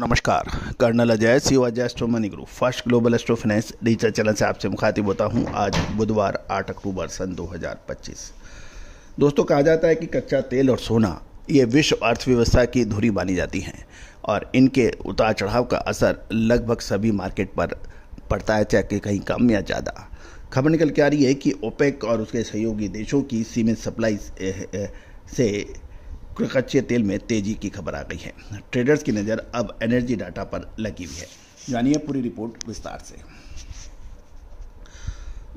नमस्कार, colonel Ajay CO Ajay astro money group first global astro finance digital channel से आपसे मुखातिब होता हूं। आज बुधवार 8 अक्टूबर सन 2025। दोस्तों, कहा जाता है कि कच्चा तेल और सोना ये विश्व अर्थव्यवस्था की धुरी मानी जाती हैं और इनके उतार चढ़ाव का असर लगभग सभी मार्केट पर पड़ता है, चाहे कहीं कम या ज़्यादा। खबर निकल के आ रही है कि ओपेक और उसके सहयोगी देशों की सीमित सप्लाई से कच्चे तेल में तेजी की खबर आ गई है। ट्रेडर्स की नज़र अब एनर्जी डाटा पर लगी हुई है। जानिए पूरी रिपोर्ट विस्तार से।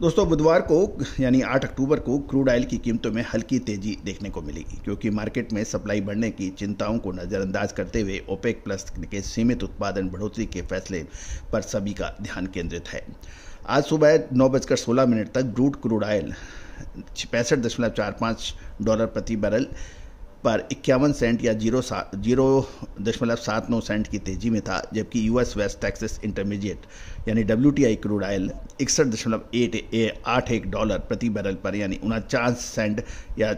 दोस्तों, बुधवार को यानी 8 अक्टूबर को क्रूड ऑयल की कीमतों में हल्की तेजी देखने को मिलेगी, क्योंकि मार्केट में सप्लाई बढ़ने की चिंताओं को नज़रअंदाज करते हुए ओपेक प्लस के सीमित उत्पादन बढ़ोतरी के फैसले पर सभी का ध्यान केंद्रित है। आज सुबह 9:16 तक ब्रूट क्रूड ऑयल $65.45 प्रति बैरल पर 51 सेंट या 0.79 सेंट की तेजी में था, जबकि यूएस वेस्ट टेक्सास इंटरमीडिएट यानी WTI क्रूड ऑयल $61.81 प्रति बैरल पर यानी 49 सेंट या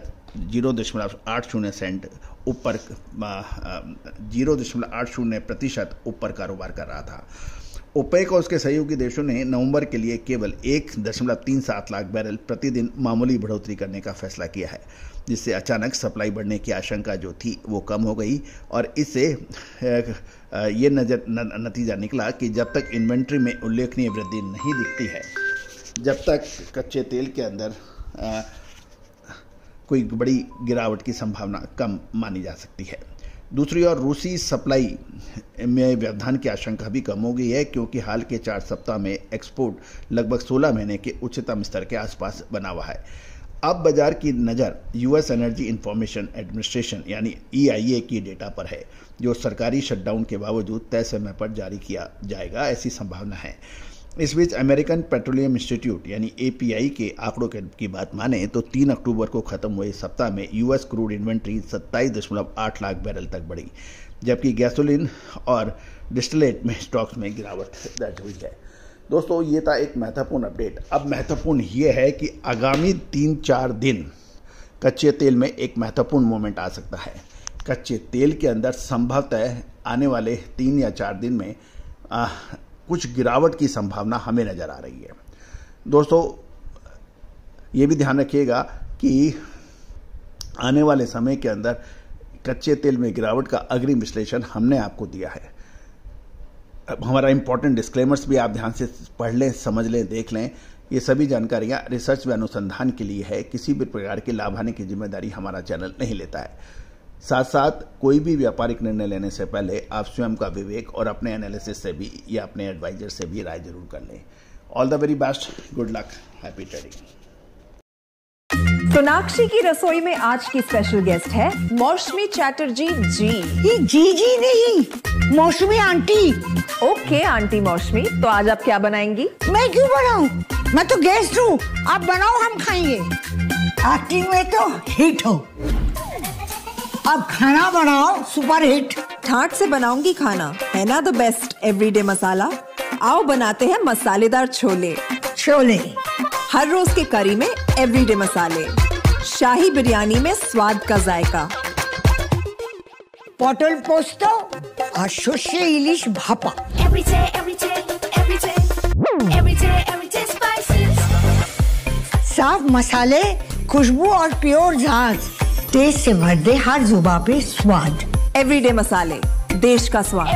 0.80 सेंट ऊपर 0.80% ऊपर कारोबार कर रहा था। ओपेक और उसके सहयोगी देशों ने नवंबर के लिए केवल 1.37 लाख बैरल प्रतिदिन मामूली बढ़ोतरी करने का फैसला किया है, जिससे अचानक सप्लाई बढ़ने की आशंका जो थी वो कम हो गई और इससे ये नतीजा निकला कि जब तक इन्वेंट्री में उल्लेखनीय वृद्धि नहीं दिखती है, जब तक कच्चे तेल के अंदर कोई बड़ी गिरावट की संभावना कम मानी जा सकती है। दूसरी ओर रूसी सप्लाई में व्यवधान की आशंका भी कम हो गई है, क्योंकि हाल के 4 सप्ताह में एक्सपोर्ट लगभग 16 महीने के उच्चतम स्तर के आसपास बना हुआ है। अब बाजार की नज़र यूएस एनर्जी इंफॉर्मेशन एडमिनिस्ट्रेशन यानी EIA की डेटा पर है, जो सरकारी शटडाउन के बावजूद तय समय पर जारी किया जाएगा, ऐसी संभावना है। इस बीच अमेरिकन पेट्रोलियम इंस्टीट्यूट यानी API के आंकड़ों की बात माने तो 3 अक्टूबर को खत्म हुए सप्ताह में US crude inventory 27.8 lakh barrel तक बढ़ी, जबकि गैसोलीन और डिस्टिलेट में स्टॉक्स में गिरावट दर्ज हुई है। दोस्तों, ये था एक महत्वपूर्ण अपडेट। अब महत्वपूर्ण ये है कि आगामी 3-4 दिन कच्चे तेल में एक महत्वपूर्ण मोमेंट आ सकता है। कच्चे तेल के अंदर संभवतः आने वाले 3 या 4 दिन में कुछ गिरावट की संभावना हमें नज़र आ रही है। दोस्तों, ये भी ध्यान रखिएगा कि आने वाले समय के अंदर कच्चे तेल में गिरावट का अग्रिम विश्लेषण हमने आपको दिया है। हमारा इंपॉर्टेंट डिस्क्लेमर्स भी आप ध्यान से पढ़ लें, समझ लें, देख लें। ये सभी जानकारियाँ रिसर्च व अनुसंधान के लिए है, किसी भी प्रकार की लाभ हानि की जिम्मेदारी हमारा चैनल नहीं लेता है। साथ साथ कोई भी व्यापारिक निर्णय लेने से पहले आप स्वयं का विवेक और अपने एनालिसिस से भी या अपने एडवाइजर से भी राय जरूर कर लें। All the very best, good luck, happy trading. Sonakshi की रसोई में आज की स्पेशल गेस्ट है मौसमी चैटर्जी जी। ये जी नहीं, मौसमी आंटी। ओके आंटी मौसमी, तो आज आप क्या बनाएंगी? मैं क्यों बनाऊं? मैं तो गेस्ट हूँ, आप बनाओ, हम खाएंगे। एक्टिंग में तो हिट हो, अब खाना बनाओ सुपर हिट। ठाट से बनाऊंगी खाना, है ना द बेस्ट एवरीडे मसाला। आओ बनाते हैं मसालेदार छोले। हर रोज के करी में एवरीडे मसाले, शाही बिरयानी में स्वाद का जायका। पटल पोस्तो और शुष्य इलिश भापा। साफ मसाले, खुशबू और प्योर झांझ, टेस्ट से भर दे हर जुबान पे स्वाद। एवरीडे मसाले, देश का स्वाद।